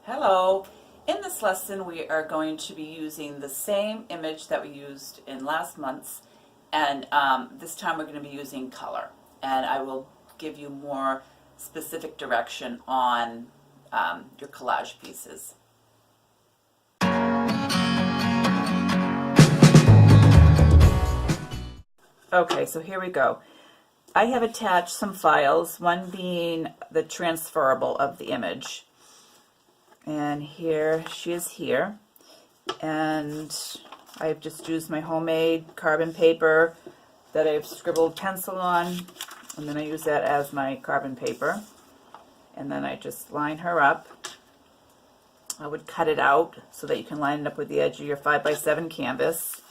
Hello. In this lesson we are going to be using the same image that we used in last month's, and this time we're going to be using color, and I will give you more specific direction on your collage pieces. Okay, so here we go. I have attached some files, one being the transferable of the image. And here she is here, and I've just used my homemade carbon paper that I've scribbled pencil on, and then I use that as my carbon paper, and then I just line her up. I would cut it out so that you can line it up with the edge of your 5x7 canvas,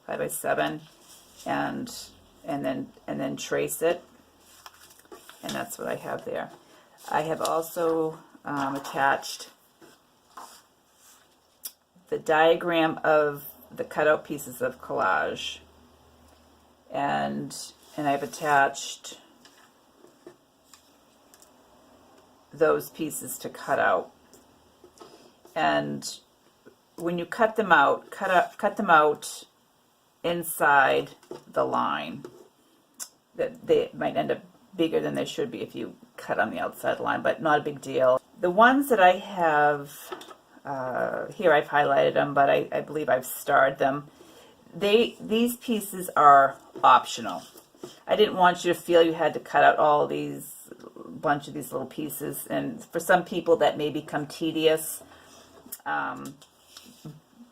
5x7, and then trace it, and that's what I have there. I have also attached the diagram of the cutout pieces of collage, and I've attached those pieces to cut out. And when you cut them out, cut them out inside the line. That they might end up bigger than they should be if you cut on the outside line, but not a big deal. The ones that I have here, I've highlighted them, but I believe I've starred them. These pieces are optional. I didn't want you to feel you had to cut out all these bunch of these little pieces, and for some people that may become tedious. But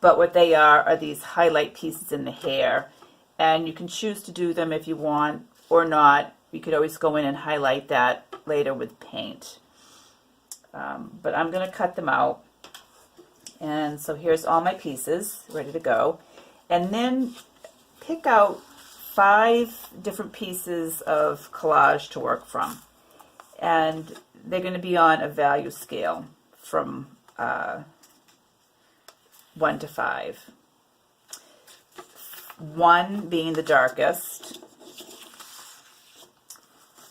what they are these highlight pieces in the hair, and you can choose to do them if you want or not. You could always go in and highlight that later with paint. But I'm going to cut them out. And so here's all my pieces ready to go. And then pick out 5 different pieces of collage to work from. And they're going to be on a value scale from 1 to 5. 1 being the darkest,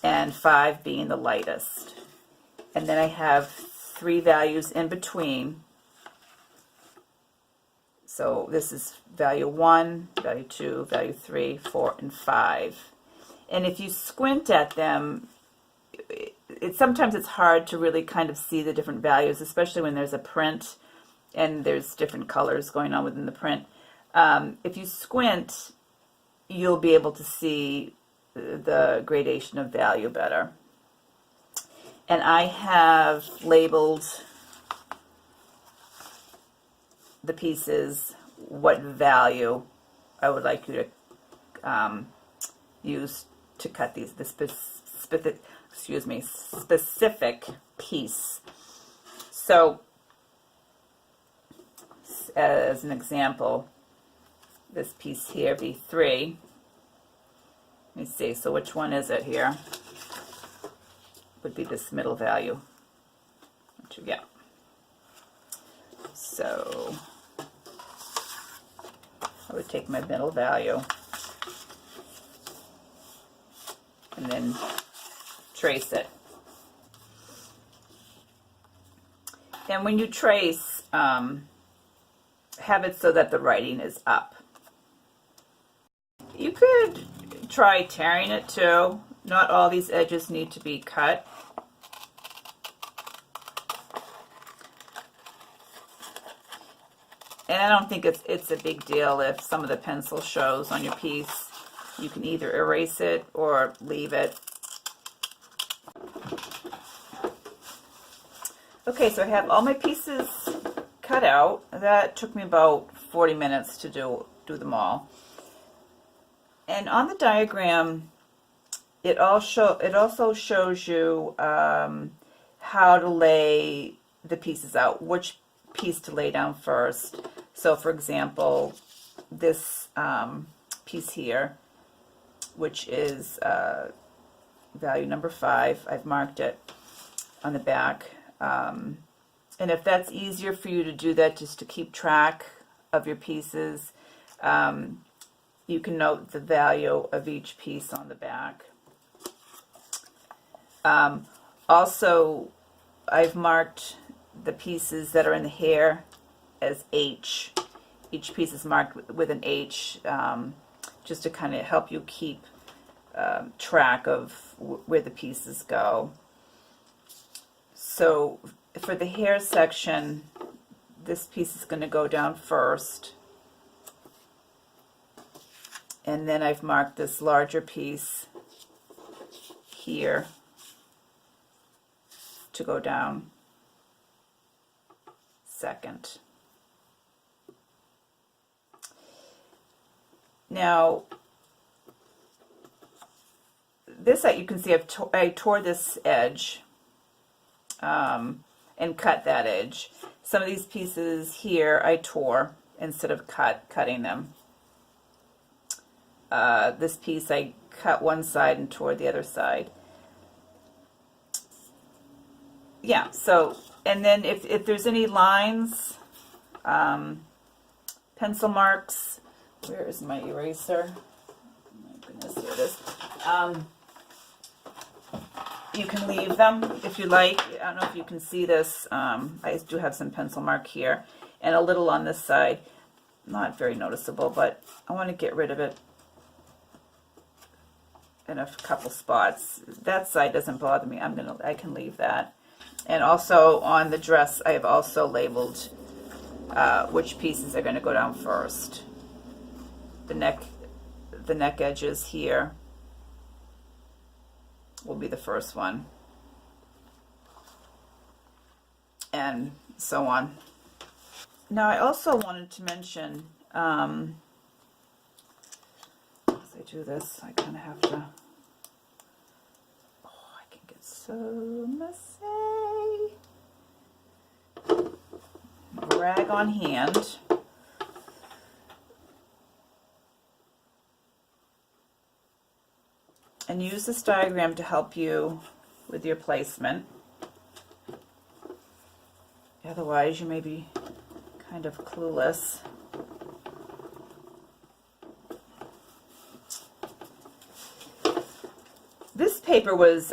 and 5 being the lightest. And then I have 3 values in between. So this is value 1, value 2, value 3, 4, and 5. And if you squint at them, sometimes it's hard to really kind of see the different values, especially when there's a print and there's different colors going on within the print. If you squint, you'll be able to see the gradation of value better. And I have labeled the pieces what value I would like you to use to cut the specific piece. So as an example, this piece here, V3, let me see, so which one is it here? Would be this middle value, what you get. So I would take my middle value and then trace it. And when you trace, have it so that the writing is up. You could try tearing it too. Not all these edges need to be cut. And I don't think it's a big deal if some of the pencil shows on your piece. You can either erase it or leave it. Okay, so I have all my pieces cut out. That took me about 40 minutes to do them all. And on the diagram, it also shows you how to lay the pieces out, which piece to lay down first. So for example, this piece here, which is value number 5, I've marked it on the back. And if that's easier for you to do that, just to keep track of your pieces, you can note the value of each piece on the back. Also, I've marked the pieces that are in the hair as H. Each piece is marked with an H, just to kind of help you keep track of where the pieces go. So for the hair section, this piece is going to go down first, and then I've marked this larger piece here to go down second. Now this, you can see I tore this edge and cut that edge. Some of these pieces here I tore instead of cutting them. This piece I cut one side and tore the other side. Yeah, so, and then if there's any lines, pencil marks, where is my eraser? Oh my goodness, here it is. You can leave them if you like. I don't know if you can see this. I do have some pencil mark here and a little on this side. Not very noticeable, but I want to get rid of it in a couple spots. That side doesn't bother me. I can leave that. And also on the dress, I have also labeled which pieces are going to go down first. The neck edges here will be the first one, and so on. Now I also wanted to mention, as I do this, I kind of have to, I can get so messy. Rag on hand. And use this diagram to help you with your placement. Otherwise, you may be kind of clueless. This paper was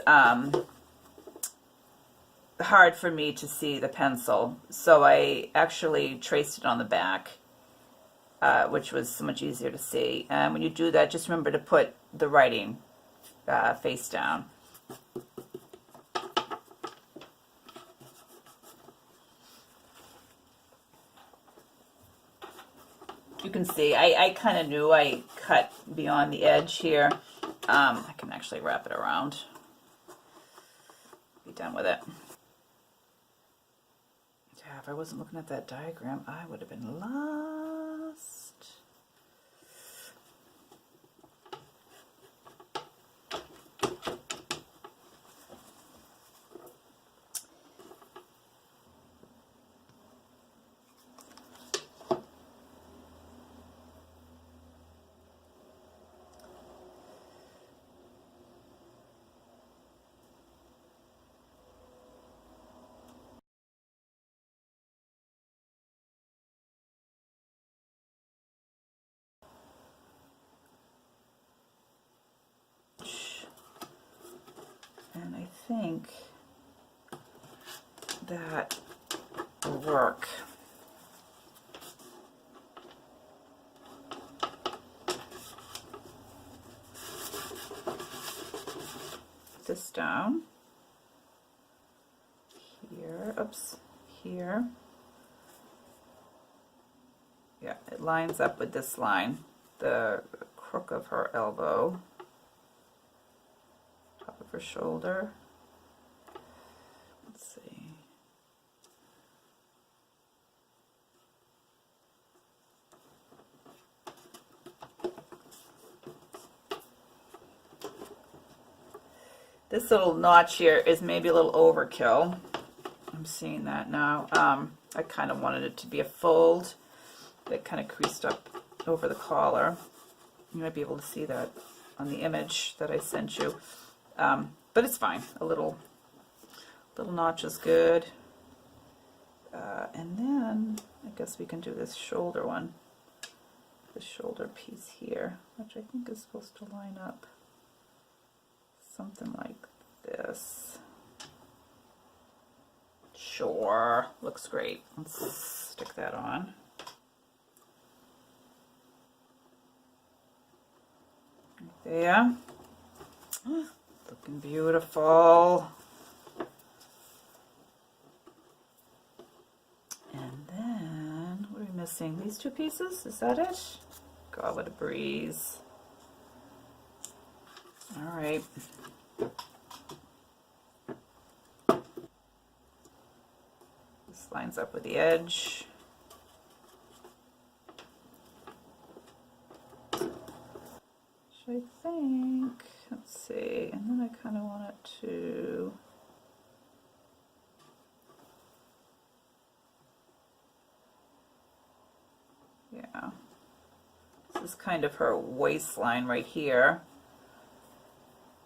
hard for me to see the pencil, so I actually traced it on the back, which was so much easier to see. And when you do that, just remember to put the writing face down. You can see I kind of knew I cut beyond the edge here. I can actually wrap it around. Be done with it. Yeah, if I wasn't looking at that diagram, I would have been lost. And I think that will work. Put this down here, oops, here. Yeah, it lines up with this line, the crook of her elbow. Top of her shoulder. Let's see. This little notch here is maybe a little overkill. I'm seeing that now. I kind of wanted it to be a fold that kind of creased up over the collar. You might be able to see that on the image that I sent you. But it's fine. A little notch is good. And then I guess we can do this shoulder one. The shoulder piece here, which I think is supposed to line up something like this. Sure, looks great. Let's stick that on. Right there. Looking beautiful. And then, what are we missing? These two pieces? Is that it? God, what a breeze. All right. This lines up with the edge. I think, let's see, and then I kind of want it to, yeah, this is kind of her waistline right here,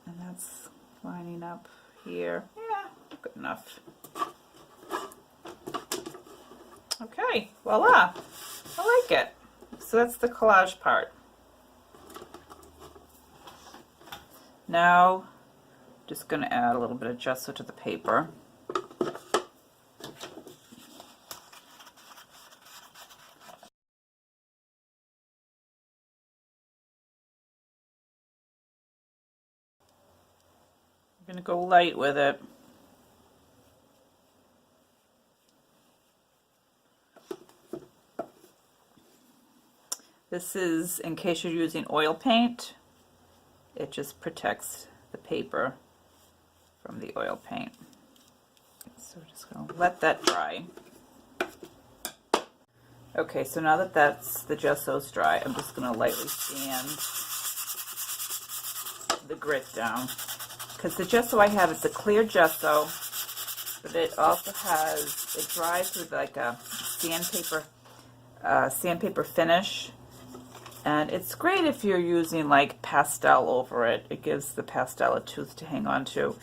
and that's lining up here. Yeah, good enough. Okay, voila, I like it. So that's the collage part. Now, just going to add a little bit of gesso to the paper. I'm going to go light with it. This is in case you're using oil paint. It just protects the paper from the oil paint. So we're just going to let that dry. Okay, so now that the gesso's dry, I'm just going to lightly sand the grit down. Because the gesso I have is a clear gesso, but it also has, it dries with like a sandpaper finish. And it's great if you're using like pastel over it. It gives the pastel a tooth to hang on to.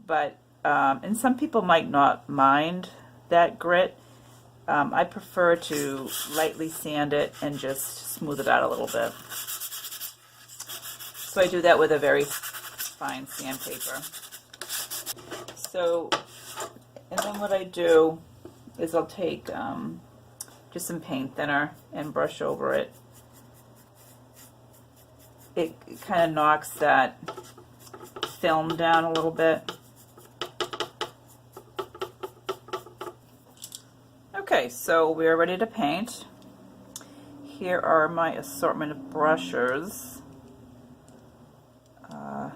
But, and some people might not mind that grit. I prefer to lightly sand it and just smooth it out a little bit. So I do that with a very fine sandpaper. So, and then what I do is I'll take just some paint thinner and brush over it. It kind of knocks that film down a little bit. Okay, so we are ready to paint. Here are my assortment of brushes. I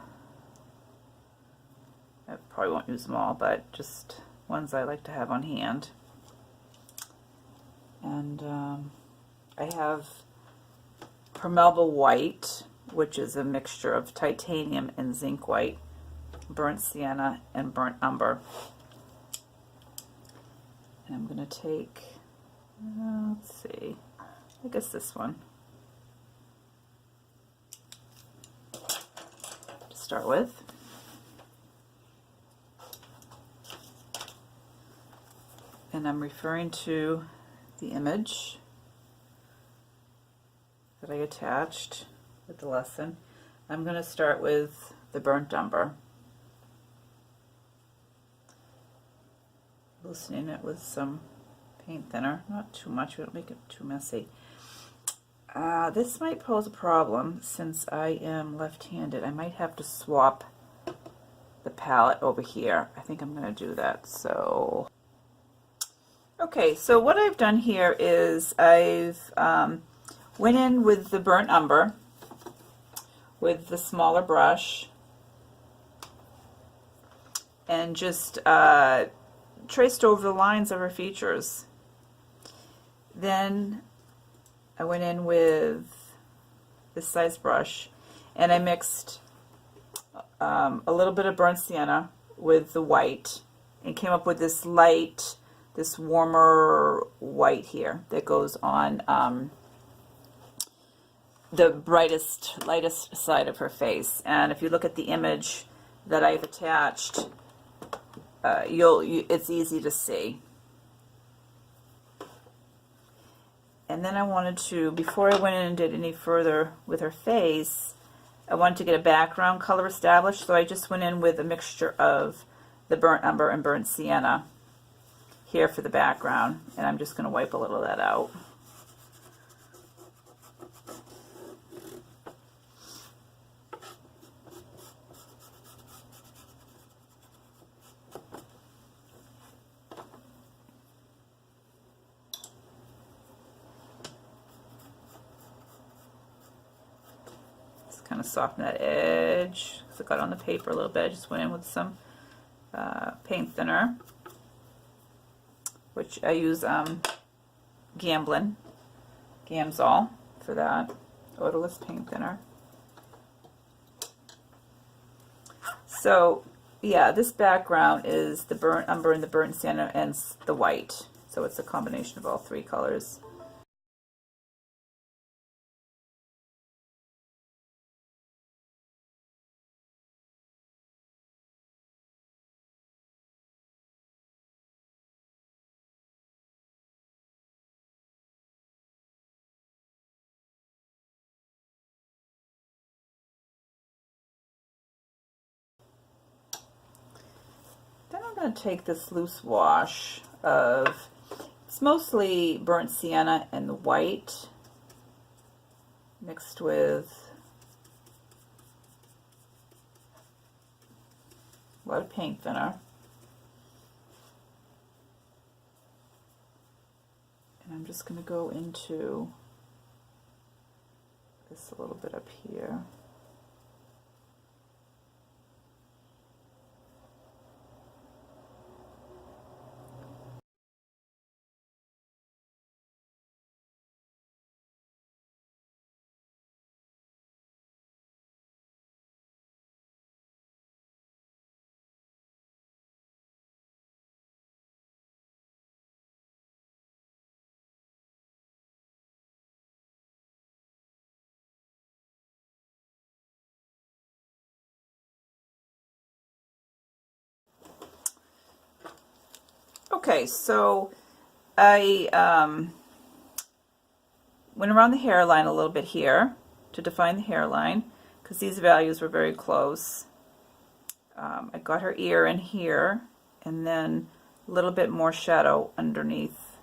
probably won't use them all, but just ones I like to have on hand. And I have Permelba White, which is a mixture of titanium and zinc white, burnt sienna, and burnt umber. And I'm going to take, let's see, I guess this one to start with. And I'm referring to the image that I attached with the lesson. I'm going to start with the burnt umber, loosening it with some paint thinner, not too much, we don't make it too messy. This might pose a problem since I am left-handed. I might have to swap the palette over here. I think I'm going to do that. So, okay, so what I've done here is I've went in with the burnt umber with the smaller brush and just traced over the lines of her features. Then I went in with this size brush and I mixed a little bit of burnt sienna with the white and came up with this light, this warmer white here that goes on the brightest, lightest side of her face. And if you look at the image that I've attached, it's easy to see. And then I wanted to, before I went in and did any further with her face, I wanted to get a background color established, so I just went in with a mixture of the burnt umber and burnt sienna. here for the background, and I'm just going to wipe a little of that out. Just kind of soften that edge because it got on the paper a little bit. I just went in with some paint thinner, which I use Gamsol for that, odorless paint thinner. So yeah, this background is the burnt umber and the burnt sienna and the white. So it's a combination of all three colors. Then I'm going to take this loose wash of, it's mostly burnt sienna and the white mixed with a lot of paint thinner. And I'm just going to go into this a little bit up here. Okay, so I went around the hairline a little bit here to define the hairline because these values were very close. I got her ear in here and then a little bit more shadow underneath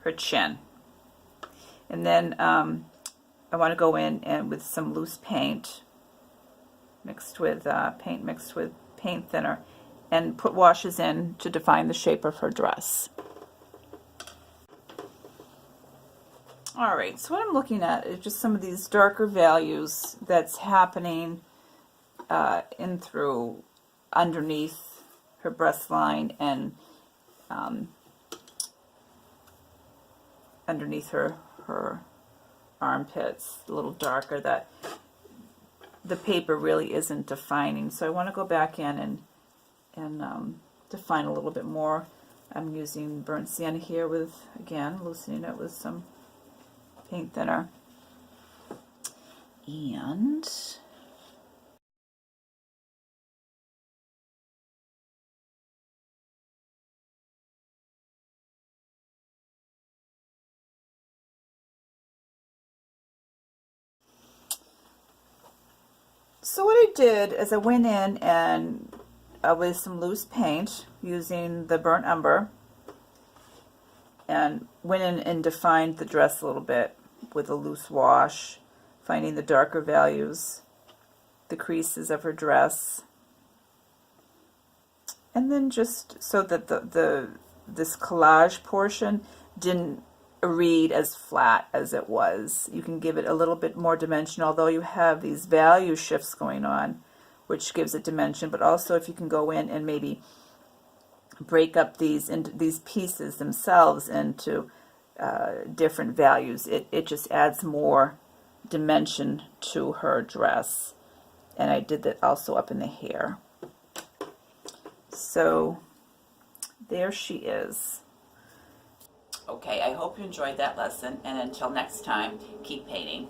her chin. And then I want to go in and with some loose paint mixed with paint thinner and put washes in to define the shape of her dress. Alright, so what I'm looking at is just some of these darker values that's happening in through underneath her breast line and underneath her armpits, a little darker, that the paper really isn't defining. So I want to go back in and define a little bit more. I'm using burnt sienna here with, again, loosening it with some paint thinner. And so what I did is I went in and with some loose paint using the burnt umber and went in and defined the dress a little bit with a loose wash, finding the darker values, the creases of her dress, and then just so that this collage portion didn't read as flat as it was. You can give it a little bit more dimension, although you have these value shifts going on, which gives it dimension. But also, if you can go in and maybe break up these pieces themselves into different values, it just adds more dimension to her dress. And I did that also up in the hair. So there she is. Okay, I hope you enjoyed that lesson, and until next time, keep painting.